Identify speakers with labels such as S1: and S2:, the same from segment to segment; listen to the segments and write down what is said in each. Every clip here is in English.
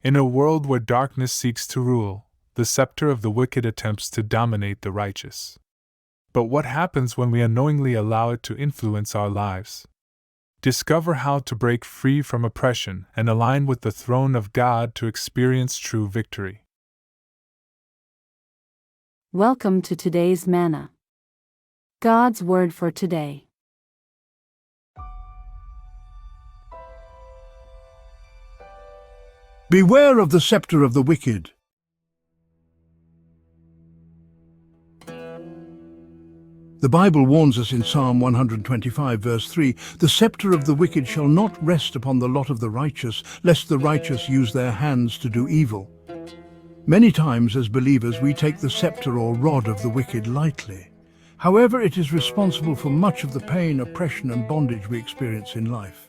S1: In a world where darkness seeks to rule, the scepter of the wicked attempts to dominate the righteous. But what happens when we unknowingly allow it to influence our lives? Discover how to break free from oppression and align with the throne of God to experience true victory.
S2: Welcome to today's Manna. God's Word for today.
S3: Beware of the scepter of the wicked. The Bible warns us in Psalm 125 verse 3, "The scepter of the wicked shall not rest upon the lot of the righteous, lest the righteous use their hands to do evil." Many times as believers we take the scepter or rod of the wicked lightly. However, it is responsible for much of the pain, oppression and bondage we experience in life.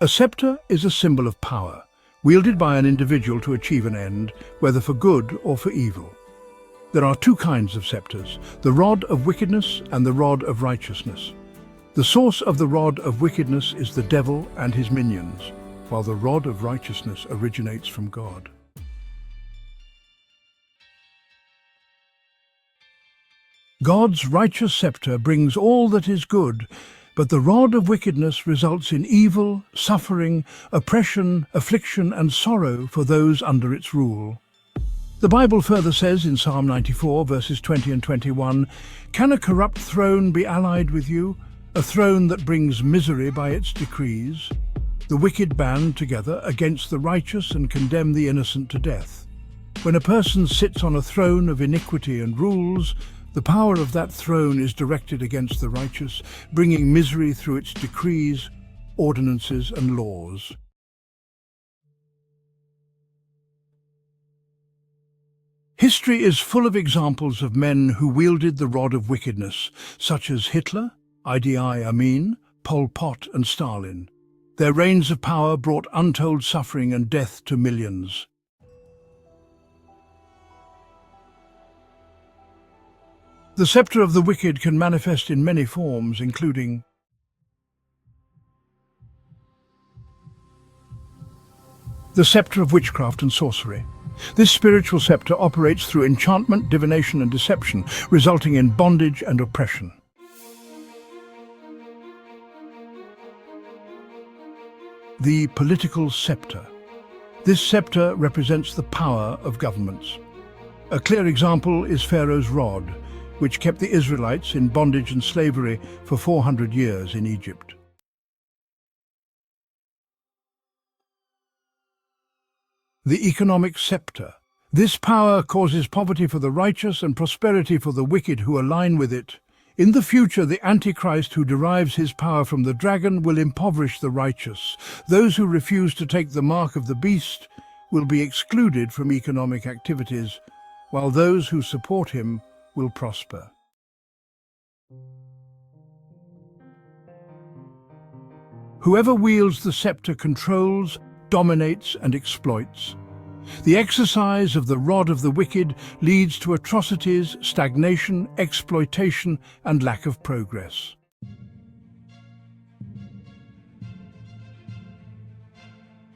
S3: A scepter is a symbol of power, wielded by an individual to achieve an end, whether for good or for evil. There are two kinds of scepters, the rod of wickedness and the rod of righteousness. The source of the rod of wickedness is the devil and his minions, while the rod of righteousness originates from God. God's righteous scepter brings all that is good, but the rod of wickedness results in evil, suffering, oppression, affliction and sorrow for those under its rule. The Bible further says in Psalm 94 verses 20 and 21, "Can a corrupt throne be allied with you, a throne that brings misery by its decrees? The wicked band together against the righteous and condemn the innocent to death." When a person sits on a throne of iniquity and rules, the power of that throne is directed against the righteous, bringing misery through its decrees, ordinances and laws. History is full of examples of men who wielded the rod of wickedness, such as Hitler, Idi Amin, Pol Pot and Stalin. Their reigns of power brought untold suffering and death to millions. The scepter of the wicked can manifest in many forms, including the scepter of witchcraft and sorcery. This spiritual scepter operates through enchantment, divination and deception, resulting in bondage and oppression. The political scepter. This scepter represents the power of governments. A clear example is Pharaoh's rod, which kept the Israelites in bondage and slavery for 400 years in Egypt. The economic scepter. This power causes poverty for the righteous and prosperity for the wicked who align with it. In the future, the Antichrist who derives his power from the dragon will impoverish the righteous. Those who refuse to take the mark of the beast will be excluded from economic activities, while those who support him will prosper. Whoever wields the scepter controls, dominates and exploits. The exercise of the rod of the wicked leads to atrocities, stagnation, exploitation and lack of progress.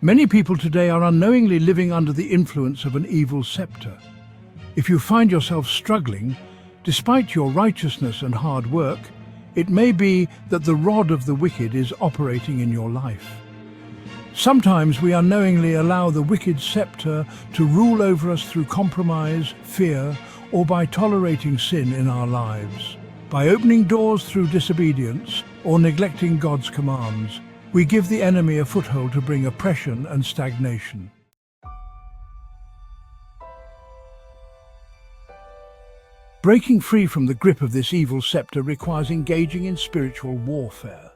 S3: Many people today are unknowingly living under the influence of an evil scepter. If you find yourself struggling, despite your righteousness and hard work, it may be that the rod of the wicked is operating in your life. Sometimes we unknowingly allow the wicked scepter to rule over us through compromise, fear, or by tolerating sin in our lives. By opening doors through disobedience or neglecting God's commands, we give the enemy a foothold to bring oppression and stagnation. Breaking free from the grip of this evil scepter requires engaging in spiritual warfare.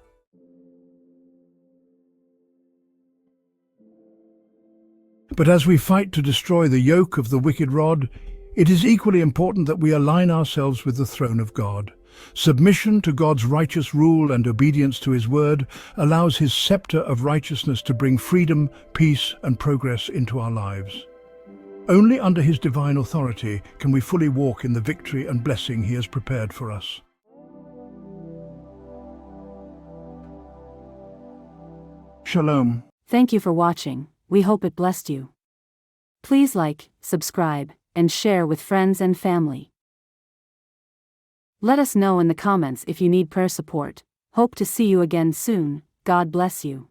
S3: But as we fight to destroy the yoke of the wicked rod, it is equally important that we align ourselves with the throne of God. Submission to God's righteous rule and obedience to His word allows His scepter of righteousness to bring freedom, peace and progress into our lives. Only under His divine authority can we fully walk in the victory and blessing He has prepared for us. Shalom.
S2: Thank you for watching. We hope it blessed you. Please like, subscribe, and share with friends and family. Let us know in the comments if you need prayer support. Hope to see you again soon. God bless you.